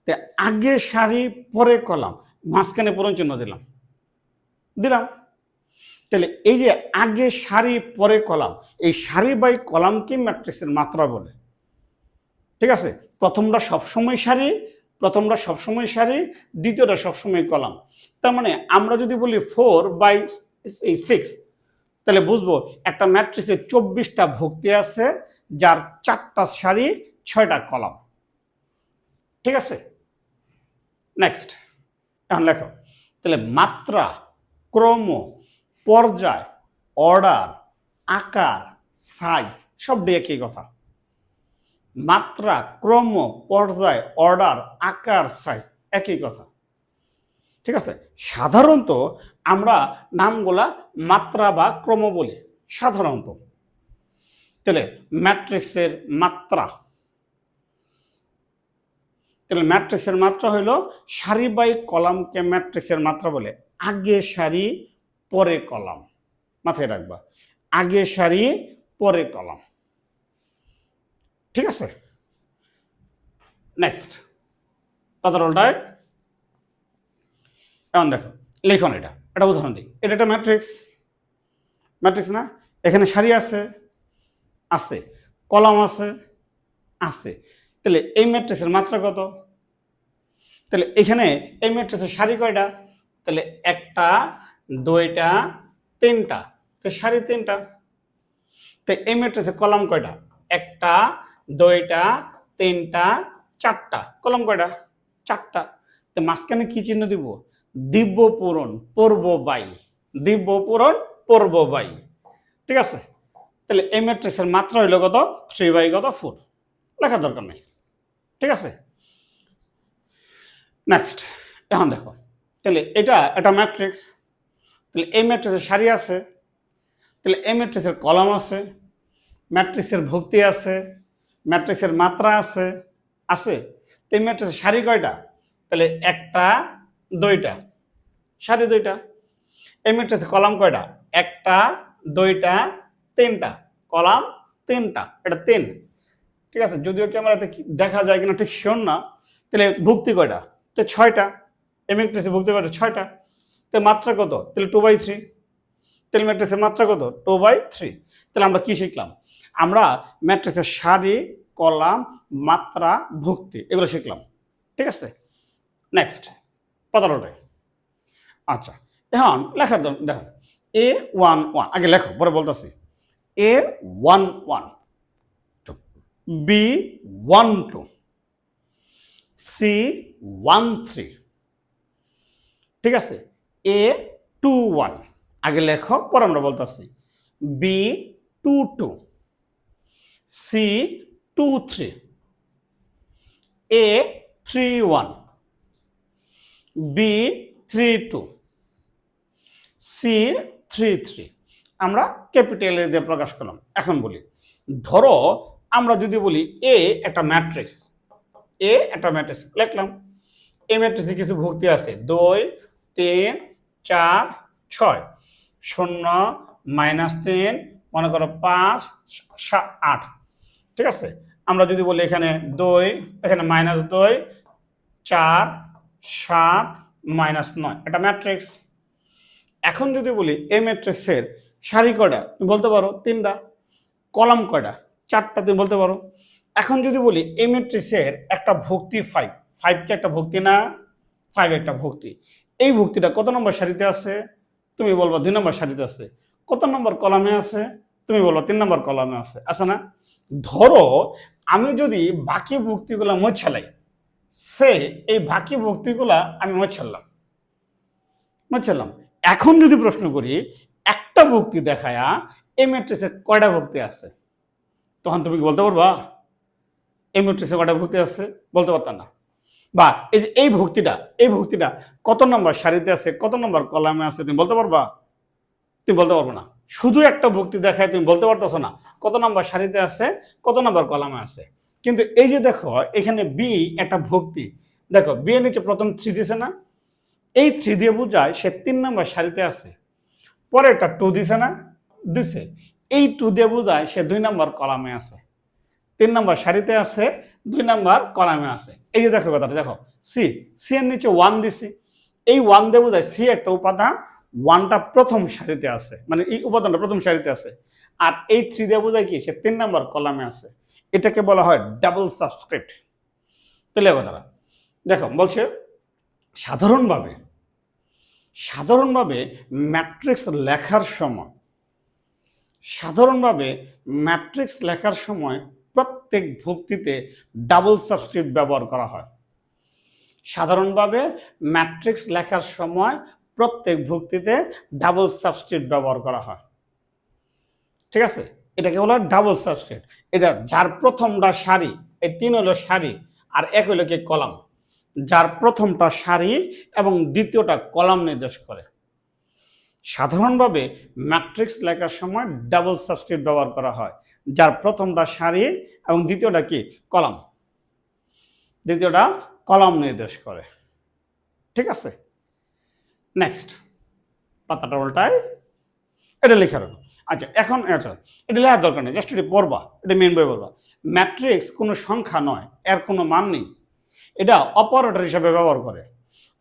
Speaker 1: তো আগে সারি পরে কলাম, মাঝখানে পূরণ চিহ্ন দিলাম। তাহলে এই যে আগে সারি পরে কলাম, এই সারি বাই কলামকে ম্যাট্রিক্সের মাত্রা বলে। ঠিক আছে, প্রথমটা সবসময় সারি, দ্বিতীয়টা সবসময় কলাম। তার মানে আমরা যদি বলি 4/6, তাহলে বুঝবো একটা ম্যাট্রিক্সে 24টা ভুক্তি আছে, যার 4টা সারি 6টা কলাম। ঠিক আছে, নেক্সট। এখন লেখো তাহলে মাত্রা, ক্রম, পর্যায়, অর্ডার, আকার, সাইজ সবটি একই কথা। মাত্রা, ক্রম, পর্যায়, অর্ডার, আকার, সাইজ একই কথা। ঠিক আছে, সাধারণত আমরা নামগুলা মাত্রা বা ক্রম বলি সাধারণত। তাহলে ম্যাট্রিক্সের মাত্রা, তাহলে ম্যাট্রিক্সের মাত্রা হইল সারি বাই কলামকে ম্যাট্রিক্সের মাত্রা বলে। আগে সারি পরে কলাম, মাথায় রাখবা, আগে সারি পরে কলাম। ঠিক আছে, নেক্সট। পাতার উল্টায়। এখন দেখো লিখুন, এটা উদাহরণ দিই। এটা একটা ম্যাট্রিক্স, ম্যাট্রিক্স না? এখানে সারি আছে, আছে, কলাম আছে, আছে। তাহলে এই ম্যাট্রিক্সের মাত্রা কত? তাহলে এখানে এই ম্যাট্রিক্সের সারি কয়টা? তাহলে একটা, দুইটা, তিনটা। তো সারি তিনটা। তো এই ম্যাট্রিক্সের কলাম কয়টা? একটা, দুইটা, তিনটা, চারটা। কলাম কয়টা? চারটা। তো মাঝখানে কি চিহ্ন দিব? দিব্য পূরণ, পূর্ব বাই। দিব্য পূরণ, পূর্ব বাই। ঠিক আছে? তাহলে এই ম্যাট্রিক্সের মাত্রা হইল কত? 3/4। লেখার দরকার নেই। ঠিক আছে? নেক্সট, এখন দেখো, তাহলে এটা একটা ম্যাট্রিক্স। তাহলে এই ম্যাট্রিক্সের সারি আছে, তাহলে এই ম্যাট্রিক্সের কলাম আছে, ম্যাট্রিক্সের ভুক্তি আছে, ম্যাট্রিক্সের মাত্রা আছে, আছে। তো এই ম্যাট্রিক্সের সারি কয়টা? তাহলে একটা, দুইটা, সারি দুইটা। এই ম্যাট্রিক্সের কলাম কয়টা? একটা, দুইটা, তিনটা। কলাম তিনটা, এটা 3। ঠিক আছে? যদিও ক্যামেরাতে দেখা যায় কিনা ঠিক শিওর না। তাহলে ভুক্তি কয়টা? তো 6টা। এই ম্যাট্রিক্সে ভুক্তি কয়টা? 6টা। তো মাত্রা কত? তাহলে 2/3। তাহলে ম্যাট্রিক্সের মাত্রা কত? 2/3। তাহলে আমরা কি শিখলাম? আমরা ম্যাট্রিক্সের সারি, কলাম, মাত্রা, ভুক্তি এগুলো শিখলাম। ঠিক আছে? নেক্সট, পাতারোটায়। আচ্ছা, এখন লেখার দেখো, A11 আগে লেখো, পরে বলতেছি। A11, B12, C13। ঠিক আছে? A21 আগে লেখো, পরে আমরা বলতেছি। B22, C23, A31, B32, C33। আমরা ক্যাপিটাল এ দিয়ে প্রকাশ করলাম। এখন বলি, ধরো আমরা যদি বলি এ একটা ম্যাট্রিক্স, এ একটা ম্যাট্রিক্স লিখলাম। এই ম্যাট্রিক্সে কিছু ভুক্তি আছে 2, 3, 4, 6, 0, -3, মনে করো 5, 8। ঠিক আছে? আমরা যদি বলি এখানে 2, এখানে -2, 4, 7, -9, এটা ম্যাট্রিক্স। এখন যদি বলি এই ম্যাট্রিক্সের সারি কয়টা? তুমি বলতে পারো 3টা। কলাম কয়টা? 4টা, তুমি বলতে পারো। এখন যদি বলি এই ম্যাট্রিক্সের একটা ভুক্তি 5, 5 কি একটা ভুক্তি না? 5 একটা ভুক্তি। এই ভুক্তিটা কত নম্বর সারিতে আছে? তুমি বলবা 2 নম্বর সারিতে আছে। কত নম্বর কলামে আছে? তুমি বলবা 3 নম্বর কলামে আছে। আছে না? ধরো আমি যদি বাকি ভুক্তিগুলো মুছালাই, সে এই বাকি ভুক্তিগুলা আমি মুছালাম। এখন যদি প্রশ্ন করি একটা ভুক্তি দেখায়া এই ম্যাট্রিক্সে কয়টা ভুক্তি আছে, তখন তুমি কি বলতে পারবা এই ম্যাট্রিক্সে কয়টা ভুক্তি আছে? বলতে পারতাম না। বা এই যে এই ভুক্তিটা কত নম্বর সারিতে আছে, কত নম্বর কলামে আছে, তুমি বলতে পারবা? তুমি বলতে পারবো না। শুধু একটা ভুক্তি দেখায় তুমি বলতে পারতেছো না কত নম্বর সারিতে আছে, কত নম্বর কলামে আছে। কিন্তু এই যে দেখো এখানে বি একটা ভুক্তি, দেখো বি এর নিচে প্রথম 3 দিছে না? এই 3 দিয়ে বোঝায় সে 3 নম্বর সারিতে আছে। পরে একটা 2 দিছে না? দিছে। এই 2 দিয়ে বোঝায় সে 2 নম্বর কলামে আছে। 3 নম্বর সারিতে আছে, 2 নম্বর কলামে আছে। এই যে দেখো কথাটা, দেখো সি এর নিচে 1 দিছি। এই 1 দিয়ে বোঝায় সি একটা উপাদান, 1টা প্রথম সারিতে আছে, মানে এই উপাদানটা প্রথম সারিতে আছে। আর এই 3 দিয়ে বোঝায় কি? সে 3 নম্বর কলামে আছে। এটাকে বলা হয় ডাবল সাবস্ক্রিপ্ট। তাহলে কথাটা দেখো, বলছে সাধারণভাবে ম্যাট্রিক্স লেখার সময় প্রত্যেক ভুক্তিতে ডাবল সাবস্ক্রিপ্ট ব্যবহার করা হয়। সাধারণভাবে ম্যাট্রিক্স লেখার সময় প্রত্যেক ভুক্তিতে ডাবল সাবস্ক্রিপ্ট ব্যবহার করা হয়। ঠিক আছে? এটাকে বলা হয় ডাবল সাবস্ক্রিপ্ট। এটা যার প্রথমটা সারি, এই 3 হলো সারি, আর 1 হলো কি কলাম। যার প্রথমটা সারি এবং দ্বিতীয়টা কলাম নির্দেশ করে। সাধারণভাবে ম্যাট্রিক্স লেখার সময় ডাবল সাবস্ক্রিপ্ট ব্যবহার করা হয়, যার প্রথমটা সারি এবং দ্বিতীয়টা কি? কলাম। দ্বিতীয়টা কলাম নির্দেশ করে। ঠিক আছে? নেক্সট, পাতাটা উল্টায়, এটা লেখার। আচ্ছা, এখন এটা লেখার দরকার নেই, জাস্ট এটা পড়বা, এটা মেন বই পড়বা। ম্যাট্রিক্স কোনো সংখ্যা নয়, এর কোনো মান নেই। এটা অপারেটর হিসেবে ব্যবহার করে।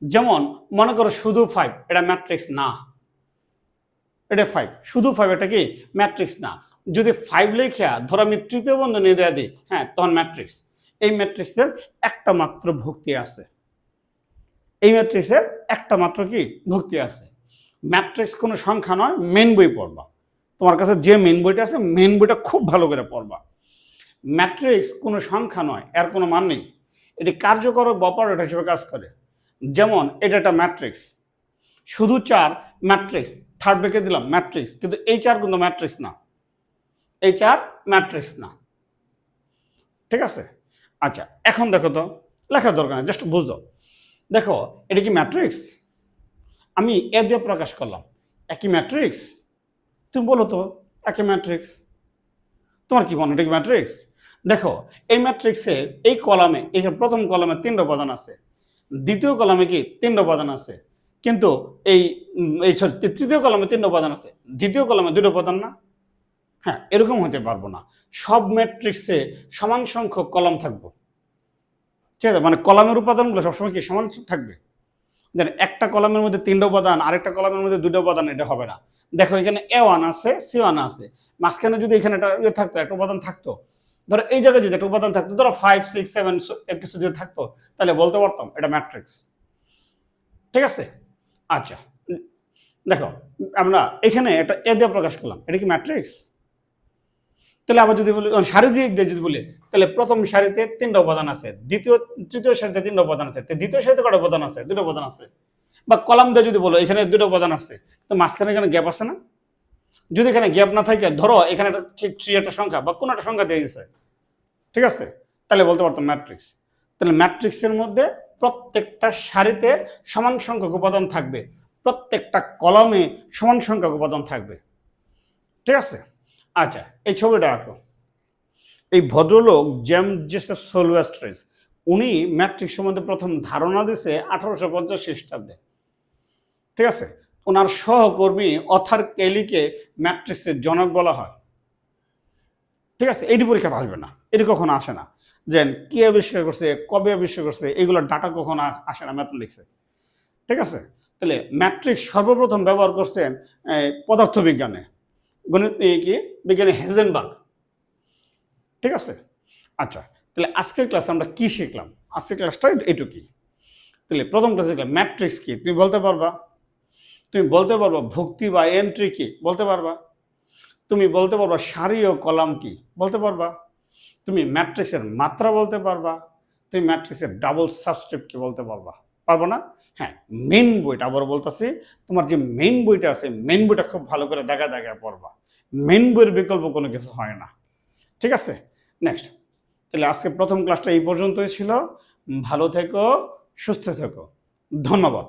Speaker 1: যেমন মনে করো শুধু 5, এটা ম্যাট্রিক্স না, এটা 5, শুধু 5 এটা কি ম্যাট্রিক্স না। যদি 5 লিখা ধরো আমি তৃতীয় বন্ধনী দিয়ে দিই, হ্যাঁ, তখন ম্যাট্রিক্স। এই ম্যাট্রিক্সের একটা মাত্র ভুক্তি আছে, এই ম্যাট্রিক্সের একটা মাত্র কি ভুক্তি আছে। ম্যাট্রিক্স কোনো সংখ্যা নয়, মেন বই পড়বা। তোমার কাছে যে মেন বইটা আছে মেন বইটা খুব ভালো করে পড়বা। ম্যাট্রিক্স কোনো সংখ্যা নয়, এর কোনো মান নেই। এটি কার্যকরক বা অপারেটর হিসেবে কাজ করে। যেমন এটা একটা ম্যাট্রিক্স, শুধু 4 ম্যাট্রিক্স, থার্ড ব্রেকে দিলাম ম্যাট্রিক্স, কিন্তু এই 4 কিন্তু ম্যাট্রিক্স না, এই 4 ম্যাট্রিক্স না। ঠিক আছে? আচ্ছা, এখন দেখো তো, লেখার দরকার নেই, জাস্ট বুঝো। দেখো এটা কি ম্যাট্রিক্স? আমি এ দিয়ে প্রকাশ করলাম, একই ম্যাট্রিক্স? তুমি বলো তো, একই ম্যাট্রিক্স। তোমার কি মনে হয় এটা কি ম্যাট্রিক্স? দেখো এই ম্যাট্রিক্সে এই কলামে, এখানে প্রথম কলামে 3টা উপাদান আছে, দ্বিতীয় কলামে কি 3টা উপাদান আছে, কিন্তু এই সরি তৃতীয় কলামে 3টা উপাদান আছে, দ্বিতীয় কলামে 2টা উপাদান না? হ্যাঁ, এরকম হতে পারবো না। সব ম্যাট্রিক্সে সমান সংখ্যক কলাম থাকবো, ঠিক আছে? মানে কলামের উপাদানগুলো সবসময় কি সমান থাকবে? দেন একটা কলামের মধ্যে 3টা উপাদান, আরেকটা কলামের মধ্যে 2টা উপাদান, এটা হবে না। দেখো এখানে A1 আছে, C1 আছে, মাঝখানে যদি এখানে একটা থাকতো, একটা উপাদান থাকতো, ধরো এই জায়গায় যদি একটা উপাদান থাকতো, ধরো 5, 6, 7 এর কিছু যদি থাকতো, তাহলে বলতে পারতাম এটা ম্যাট্রিক্স। ঠিক আছে? আচ্ছা, দেখো আমরা এখানে একটা এ দিয়ে প্রকাশ করলাম, এটা কি ম্যাট্রিক্স? তাহলে আবার যদি বলি সারি দিয়ে যদি বলি, তাহলে প্রথম সারিতে 3টা উপাদান আছে, তৃতীয় সারিতে 3টা উপাদান আছে, দ্বিতীয় সারিতে কটা উপাদান আছে? 2টা উপাদান আছে। বা কলাম দিয়ে যদি বলো এখানে 2টা উপাদান আছে, তো মাঝখানে এখানে গ্যাপ আছে না? যদি এখানে গ্যাপ না থাকে, ধরো এখানে একটা ঠিক 3 একটা সংখ্যা বা কোনো একটা সংখ্যা দিয়ে দিয়েছে, ঠিক আছে, তাহলে বলতে পারতাম ম্যাট্রিক্স। তাহলে ম্যাট্রিক্সের মধ্যে প্রত্যেকটা সারিতে সমান সংখ্যক উপাদান থাকবে, প্রত্যেকটা কলামে সমান সংখ্যক উপাদান থাকবে। ঠিক আছে? আচ্ছা, এই ছবিটা আঁকো। এই ভদ্রলোক জেমস সোলওয়েস্ট্রেস, উনি ম্যাট্রিক্স সম্বন্ধে প্রথম ধারণা দিয়েছে 1850 খ্রিস্টাব্দে। ঠিক আছে? ওনার সহকর্মী অথার কেলিকে ম্যাট্রিক্সের জনক বলা হয়। ঠিক আছে? এটি পরীক্ষা আসবে না, এটি কখনো আসে না। যে কে আবিষ্কার করছে, কবে আবিষ্কার করছে, এগুলোর ডাটা কখনো আসে না ম্যাথমেটিক্সে। ঠিক আছে? তাহলে ম্যাট্রিক্স সর্বপ্রথম ব্যবহার করছেন পদার্থবিজ্ঞানে, গণিত কি বিজ্ঞানী হেজেনবার্গ। ঠিক আছে? আচ্ছা, তাহলে আজকের ক্লাসে আমরা কি শিখলাম? আজকের ক্লাসটা এইটুকুই। তাহলে প্রথম ক্লাসে শিখলাম ম্যাট্রিক্স কি, তুমি বলতে পারবা? তুমি বলতে পারবা ভুক্তি বা এন্ট্রি কি, বলতে পারবা? তুমি বলতে পারবা সারি ও কলাম কি, বলতে পারবা? তুমি ম্যাট্রিক্সের মাত্রা বলতে পারবা? তুমি ম্যাট্রিক্সের ডাবল সাবস্ক্রিপ্ট কি বলতে পারবা? পারবো না? হ্যাঁ, মেন বইটা আবার বলতেছি, তোমার যে মেন বইটা আছে মেন বইটা খুব ভালো করে দেখা পড়বা। মেন বইয়ের বিকল্প কোনো কিছু হয় না। ঠিক আছে? নেক্সট। তাহলে আজকে প্রথম ক্লাসটা এই পর্যন্তই ছিল। ভালো থেকো, সুস্থ থেকো, ধন্যবাদ।